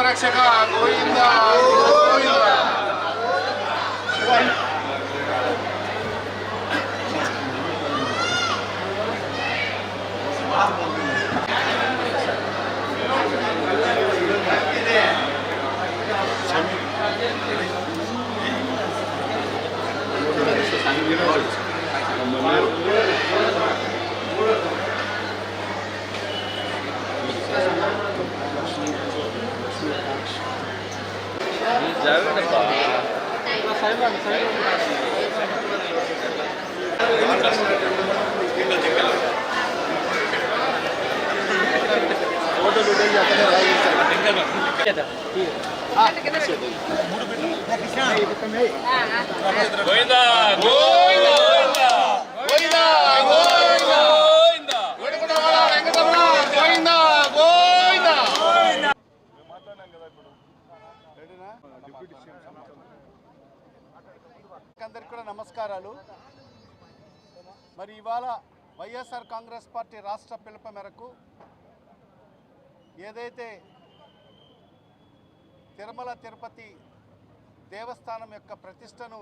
రక్షక గోవింద అందరికీ కూడా నమస్కారాలు. మరి ఇవాళ వైఎస్ఆర్ కాంగ్రెస్ పార్టీ రాష్ట్ర పిలుపు మేరకు ఏదైతే తిరుమల తిరుపతి దేవస్థానం యొక్క ప్రతిష్టను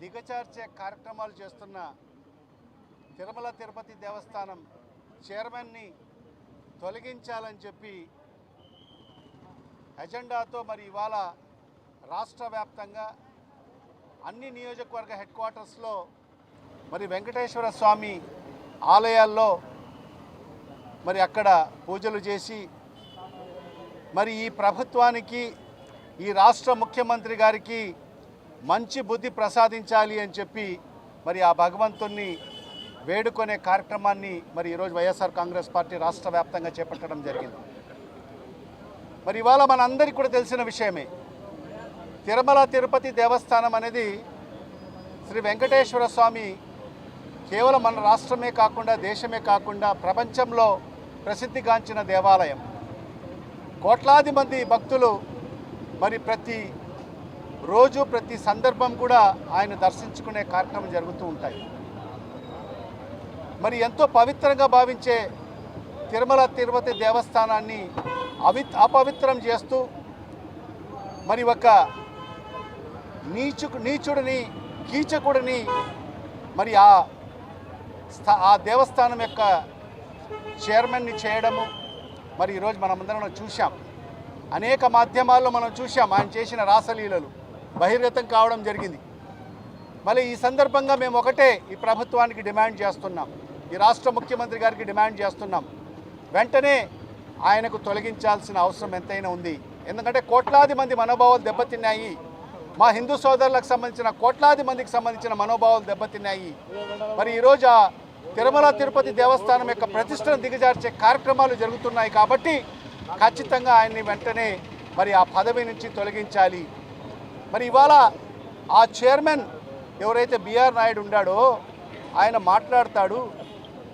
దిగజార్చే కార్యక్రమాలు చేస్తున్న తిరుమల తిరుపతి దేవస్థానం చైర్మన్ని తొలగించాలని చెప్పి ఎజెండాతో మరి ఇవాళ రాష్ట్ర వ్యాప్తంగా అన్ని నియోజకవర్గ హెడ్ క్వార్టర్స్లో మరి వెంకటేశ్వర స్వామి ఆలయాల్లో మరి అక్కడ పూజలు చేసి మరి ఈ ప్రభుత్వానికి ఈ రాష్ట్ర ముఖ్యమంత్రి గారికి మంచి బుద్ధి ప్రసాదించాలి అని చెప్పి మరి ఆ భగవంతుణ్ణి వేడుకునే కార్యక్రమాన్ని మరి ఈరోజు వైఎస్ఆర్ కాంగ్రెస్ పార్టీ రాష్ట్ర వ్యాప్తంగా చేపట్టడం జరిగింది. మరి ఇవాళ మనందరికీ కూడా తెలిసిన విషయమే, తిరుమల తిరుపతి దేవస్థానం అనేది శ్రీ వెంకటేశ్వర స్వామి కేవలం మన రాష్ట్రమే కాకుండా దేశమే కాకుండా ప్రపంచంలో ప్రసిద్ధిగాంచిన దేవాలయం. కోట్లాది మంది భక్తులు మరి ప్రతి రోజు ప్రతి సందర్భం కూడా ఆయన దర్శించుకునే కార్యక్రమం జరుగుతూ ఉంటాయి. మరి ఎంతో పవిత్రంగా భావించే తిరుమల తిరుపతి దేవస్థానాన్ని అపవిత్రం చేస్తూ మరి ఒక నీచుడిని కీచకుడిని మరి ఆ దేవస్థానం యొక్క చైర్మన్ని చేయడము మరి ఈరోజు మనమందరం చూసాం. అనేక మాధ్యమాల్లో మనం చూసాం ఆయన చేసిన రాసలీలలు బహిర్గతం కావడం జరిగింది. మళ్ళీ ఈ సందర్భంగా మేము ఒకటే ఈ ప్రభుత్వానికి డిమాండ్ చేస్తున్నాం, ఈ రాష్ట్ర ముఖ్యమంత్రి గారికి డిమాండ్ చేస్తున్నాం, వెంటనే ఆయనకు తొలగించాల్సిన అవసరం ఎంతైనా ఉంది. ఎందుకంటే కోట్లాది మంది మనోభావాలు దెబ్బతిన్నాయి, మా హిందూ సోదరులకు సంబంధించిన కోట్లాది మందికి సంబంధించిన మనోభావాలు దెబ్బతిన్నాయి. మరి ఈరోజు ఆ తిరుమల తిరుపతి దేవస్థానం యొక్క ప్రతిష్టను దిగజార్చే కార్యక్రమాలు జరుగుతున్నాయి. కాబట్టి ఖచ్చితంగా ఆయన్ని వెంటనే మరి ఆ పదవి నుంచి తొలగించాలి. మరి ఇవాళ ఆ చైర్మన్ ఎవరైతే బిఆర్ నాయుడు ఉన్నాడో ఆయన మాట్లాడతాడు,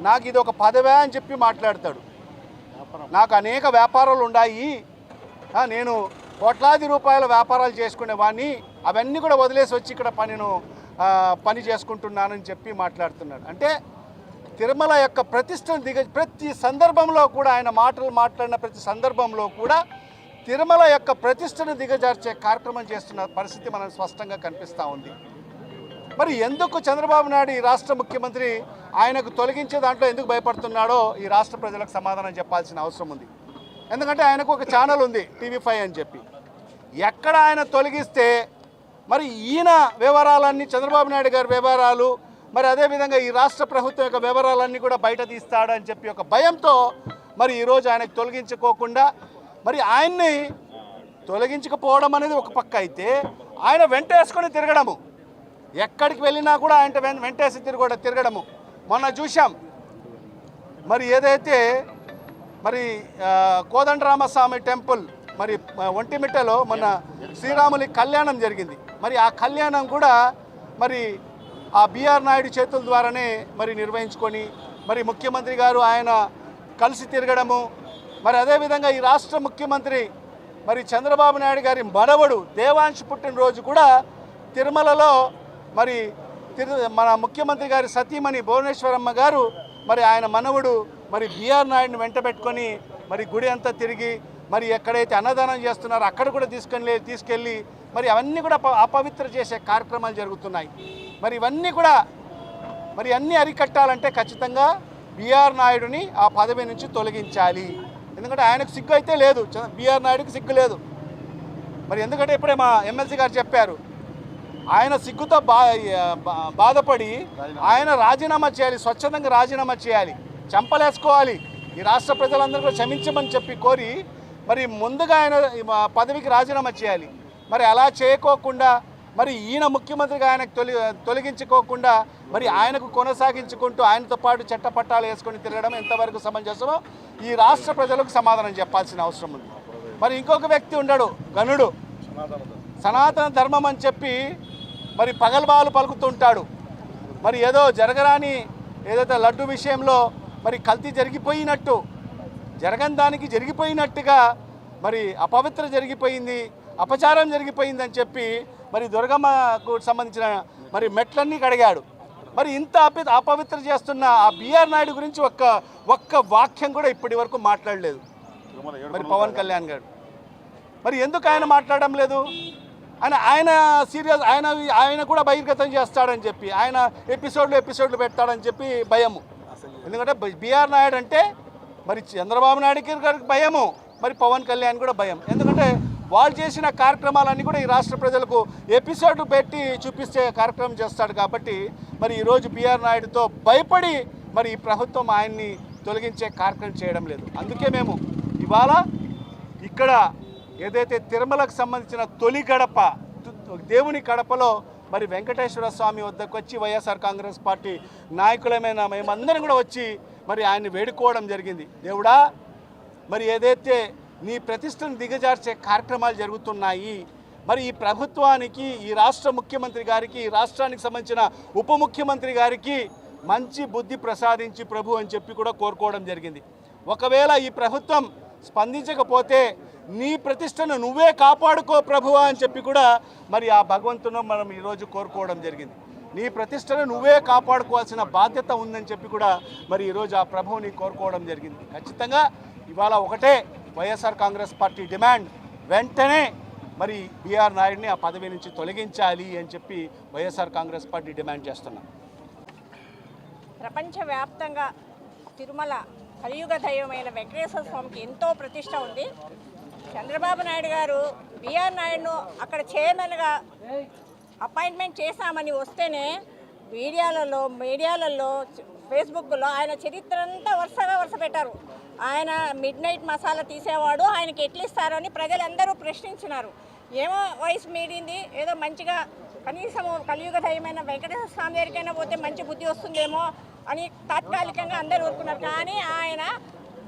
నాకు ఇది ఒక పదవే అని చెప్పి మాట్లాడతాడు. నాకు అనేక వ్యాపారాలు ఉన్నాయి, నేను కోట్లాది రూపాయల వ్యాపారాలు చేసుకునేవాడిని, అవన్నీ కూడా వదిలేసి వచ్చి ఇక్కడ పని చేసుకుంటున్నానని చెప్పి మాట్లాడుతున్నాడు. అంటే తిరుమల యొక్క ప్రతిష్టను ప్రతి సందర్భంలో కూడా ఆయన మాట్లాడిన ప్రతి సందర్భంలో కూడా తిరుమల యొక్క ప్రతిష్టను దిగజార్చే కార్యక్రమం చేస్తున్న పరిస్థితి మనకు స్పష్టంగా కనిపిస్తూ ఉంది. మరి ఎందుకు చంద్రబాబు నాయుడు ఈ రాష్ట్ర ముఖ్యమంత్రి ఆయనకు తొలగించే దాంట్లో ఎందుకు భయపడుతున్నాడో ఈ రాష్ట్ర ప్రజలకు సమాధానం చెప్పాల్సిన అవసరం ఉంది. ఎందుకంటే ఆయనకు ఒక ఛానల్ ఉంది TV5 అని చెప్పి. ఎక్కడ ఆయన తొలగిస్తే మరి ఈయన వివరాలన్నీ చంద్రబాబు నాయుడు గారి వివరాలు మరి అదేవిధంగా ఈ రాష్ట్ర ప్రభుత్వం యొక్క వివరాలన్నీ కూడా బయట తీస్తాడని చెప్పి ఒక భయంతో మరి ఈరోజు ఆయనకు తొలగించుకోకుండా మరి ఆయన్ని తొలగించకపోవడం అనేది ఒక పక్క అయితే ఆయన వెంటేసుకొని తిరగడము, ఎక్కడికి వెళ్ళినా కూడా ఆయన వెంటేసి తిరగడము మొన్న చూసాం. మరి ఏదైతే మరి కోదండరామస్వామి టెంపుల్ మరి ఒంటిమిట్టలో మొన్న శ్రీరాములి కళ్యాణం జరిగింది. మరి ఆ కళ్యాణం కూడా మరి ఆ బిఆర్ నాయుడు చేతుల ద్వారానే మరి నిర్వహించుకొని మరి ముఖ్యమంత్రి గారు ఆయన కలిసి తిరగడము. మరి అదేవిధంగా ఈ రాష్ట్ర ముఖ్యమంత్రి మరి చంద్రబాబు నాయుడు గారి మనవడు దేవాంశ్ పుట్టినరోజు కూడా తిరుమలలో మరి మన ముఖ్యమంత్రి గారి సతీమణి భువనేశ్వరమ్మ గారు మరి ఆయన మనవడు మరి బిఆర్ నాయుడిని వెంట పెట్టుకొని మరి గుడి అంతా తిరిగి మరి ఎక్కడైతే అన్నదానం చేస్తున్నారో అక్కడ కూడా తీసుకెళ్ళి మరి అవన్నీ కూడా అపవిత్ర చేసే కార్యక్రమాలు జరుగుతున్నాయి. మరి ఇవన్నీ కూడా మరి అన్నీ అరికట్టాలంటే ఖచ్చితంగా బిఆర్ నాయుడుని ఆ పదవి నుంచి తొలగించాలి. ఎందుకంటే ఆయనకు సిగ్గు అయితే లేదు, బిఆర్ నాయుడుకి సిగ్గు లేదు. మరి ఎందుకంటే ఇప్పుడే మా ఎమ్మెల్సీ గారు చెప్పారు, ఆయన సిగ్గుతో బాధపడి ఆయన రాజీనామా చేయాలి, స్వచ్ఛందంగా రాజీనామా చేయాలి, చంపలేసుకోవాలి, ఈ రాష్ట్ర ప్రజలందరూ కూడా క్షమించమని చెప్పి కోరి మరి ముందుగా ఆయన పదవికి రాజీనామా చేయాలి. మరి అలా చేయకోకుండా మరి ఈయన ముఖ్యమంత్రిగా ఆయనకు తొలగించుకోకుండా మరి ఆయనకు కొనసాగించుకుంటూ ఆయనతో పాటు చట్టపట్టాలు వేసుకొని తిరగడం ఎంతవరకు సమంజసమో ఈ రాష్ట్ర ప్రజలకు సమాధానం చెప్పాల్సిన అవసరం ఉంది. మరి ఇంకొక వ్యక్తి ఉన్నాడు, గనుడు, సనాతన ధర్మం అని చెప్పి మరి పగల్బాలు పలుకుతుంటాడు. మరి ఏదో జరగరాని ఏదైతే లడ్డు విషయంలో మరి కల్తీ జరిగిపోయినట్టు, జరగని దానికి జరిగిపోయినట్టుగా మరి అపవిత్ర జరిగిపోయింది, అపచారం జరిగిపోయిందని చెప్పి మరి దుర్గమ్మకు సంబంధించిన మరి మెట్లన్నీ కడిగాడు. మరి ఇంత అపవిత్ర చేస్తున్న ఆ బిఆర్ నాయుడు గురించి ఒక్క వాక్యం కూడా ఇప్పటి వరకు మాట్లాడలేదు మరి పవన్ కళ్యాణ్ గారు. మరి ఎందుకు ఆయన మాట్లాడడం లేదు? ఆయన సీరియస్, ఆయన కూడా బహిర్గతం చేస్తాడని చెప్పి, ఆయన ఎపిసోడ్లు పెడతాడని చెప్పి భయము. ఎందుకంటే బిఆర్ నాయుడు అంటే మరి చంద్రబాబు నాయుడుకి భయము, మరి పవన్ కళ్యాణ్ కూడా భయం. ఎందుకంటే వాళ్ళు చేసిన కార్యక్రమాలన్నీ కూడా ఈ రాష్ట్ర ప్రజలకు ఎపిసోడ్ పెట్టి చూపిస్తే కార్యక్రమం చేస్తాడు కాబట్టి మరి ఈరోజు బిఆర్ నాయుడుతో భయపడి మరి ఈ ప్రభుత్వం ఆయన్ని తొలగించే కార్యక్రమం చేయడం లేదు. అందుకే మేము ఇవాళ ఇక్కడ ఏదైతే తిరుమలకు సంబంధించిన తొలి గడప దేవుని గడపలో మరి వెంకటేశ్వర స్వామి వద్దకు వచ్చి వైఎస్ఆర్ కాంగ్రెస్ పార్టీ నాయకులమైన మేమందరం కూడా వచ్చి మరి ఆయన్ని వేడుకోవడం జరిగింది. దేవుడా, మరి ఏదైతే నీ ప్రతిష్టను దిగజార్చే కార్యక్రమాలు జరుగుతున్నాయి, మరి ఈ ప్రభుత్వానికి, ఈ రాష్ట్ర ముఖ్యమంత్రి గారికి, ఈ రాష్ట్రానికి సంబంధించిన ఉప ముఖ్యమంత్రి గారికి మంచి బుద్ధి ప్రసాదించి ప్రభు అని చెప్పి కూడా కోరుకోవడం జరిగింది. ఒకవేళ ఈ ప్రభుత్వం స్పందించకపోతే నీ ప్రతిష్టను నువ్వే కాపాడుకో ప్రభువా అని చెప్పి కూడా మరి ఆ భగవంతును మనం ఈరోజు కోరుకోవడం జరిగింది. నీ ప్రతిష్టను నువ్వే కాపాడుకోవాల్సిన బాధ్యత ఉందని చెప్పి కూడా మరి ఈరోజు ఆ ప్రభువుని కోరుకోవడం జరిగింది. ఖచ్చితంగా ఇవాళ ఒకటే వైఎస్ఆర్ కాంగ్రెస్ పార్టీ డిమాండ్, వెంటనే మరి బిఆర్ నాయుడిని ఆ పదవి నుంచి తొలగించాలి అని చెప్పి వైఎస్ఆర్ కాంగ్రెస్ పార్టీ డిమాండ్ చేస్తున్నాం. ప్రపంచవ్యాప్తంగా తిరుమల కలియుగ దైవమైన వెంకటేశ్వర స్వామికి ఎంతో ప్రతిష్ట ఉంది. చంద్రబాబు నాయుడు గారు బిఆర్ నాయుడును అక్కడ చైర్మన్గా అపాయింట్మెంట్ చేశామని వస్తేనే మీడియాలలో ఫేస్బుక్లో ఆయన చరిత్ర అంతా వరుస పెట్టారు. ఆయన మిడ్ నైట్ మసాలా తీసేవాడు, ఆయనకి ఎట్లు ఇస్తారని ప్రజలందరూ ప్రశ్నించినారు. ఏమో వయసు మీడింది, ఏదో మంచిగా కనీసం కలియుగ దైవమైన వెంకటేశ్వర స్వామి దగ్గరికైనా పోతే మంచి బుద్ధి వస్తుందేమో అని తాత్కాలికంగా అందరూ ఊరుకున్నారు. కానీ ఆయన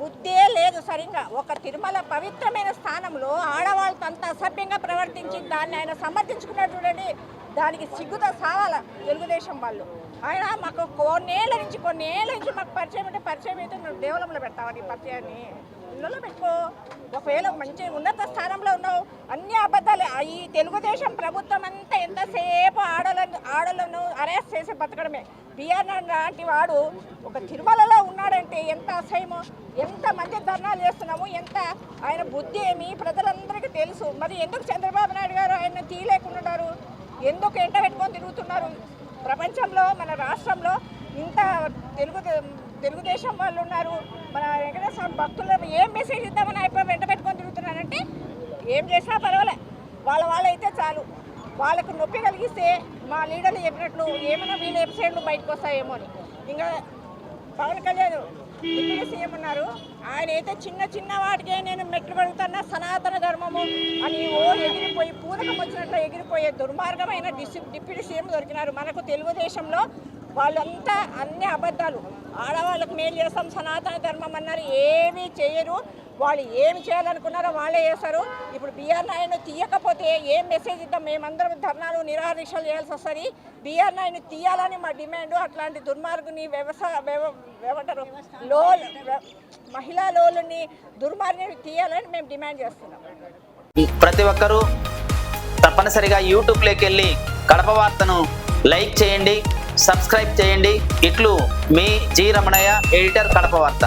బుద్ధే లేదు సరిగ్గా. ఒక తిరుమల పవిత్రమైన స్థానంలో ఆడవాళ్ళతో అంత అసభ్యంగా ప్రవర్తించి దాన్ని ఆయన సమర్థించుకున్నాడు చూడండి. దానికి సిగ్గుతో సావాల తెలుగుదేశం వాళ్ళు. ఆయన మాకు కొన్నేళ్ళ నుంచి మాకు పరిచయం అయితే నువ్వు దేవాలయంలో పెడతావని పరిచయాన్ని ఇళ్ళలో పెట్టుకో. ఒకవేళ మంచి ఉన్నత స్థానంలో ఉన్నావు, అన్ని అబద్ధాలే. ఈ తెలుగుదేశం ప్రభుత్వం అంతా ఎంతసేపు ఆడలను అరెస్ట్ చేసి బతకడమే. బిఆర్ లాంటి వాడు ఒక తిరుమలలో ఉన్నాడంటే ఎంత అసహ్యమో, ఎంత మంచి ధర్నాలు చేస్తున్నాము, ఎంత ఆయన బుద్ధి ఏమి ప్రజలందరికీ తెలుసు. మరి ఎందుకు చంద్రబాబు నాయుడు గారు ఆయన తీయలేకున్నారు? ఎందుకు ఎంట పెట్టుకొని తిరుగుతున్నారు? ప్రపంచంలో మన రాష్ట్రంలో ఇంత తెలుగుదేశం వాళ్ళు ఉన్నారు. మన వెంకటేశ్వర భక్తులు ఏం మెసేజ్ ఇద్దామని అయిపోయి వెంట పెట్టుకొని తిరుగుతున్నారంటే ఏం చేసినా పర్వాలే, వాళ్ళైతే చాలు. వాళ్ళకు నొప్పి కలిగిస్తే మా లీడర్లు చెప్పినట్లు ఏమైనా వీళ్ళ ఎపిసోడ్లు బయటకు వస్తాయేమో అని. ఇంకా పవన్ కళ్యాణ్ డిప్యూటీ సీఎం ఉన్నారు, ఆయన అయితే చిన్న వాటికే నేను మెట్లు కడుగుతున్నా సనాతన ధర్మము అని ఎగిరిపోయి పూరకం వచ్చినట్లు ఎగిరిపోయే దుర్మార్గమైన డిప్యూటీ సీఎం దొరికినారు మనకు తెలుగుదేశంలో. వాళ్ళంతా అన్ని అబద్ధాలు. ఆడవాళ్ళకు మేలు చేస్తాం, సనాతన ధర్మం అన్నారు, ఏమీ చేయరు. వాళ్ళు ఏమి చేయాలనుకున్నారో వాళ్ళే చేస్తారు. ఇప్పుడు బిఆర్ నాయుడు తీయకపోతే ఏం మెసేజ్ ఇద్దాం? మేమందరం ధర్నాలు నిరాదీక్షలు చేయాల్సి వస్తుంది. బిఆర్ నాయుడు తీయాలని మా డిమాండ్. అట్లాంటి దుర్మార్గుని ఏమంటారు మహిళా లోలుని దుర్మార్గుని తీయాలని మేము డిమాండ్ చేస్తున్నాం. ప్రతి ఒక్కరూ తప్పనిసరిగా యూట్యూబ్లోకి వెళ్ళి కడప వార్తను లైక్ చేయండి, సబ్స్క్రైబ్ చేయండి. ఇట్లు మీ జి రమణయ్య, ఎడిటర్, కడప వార్త.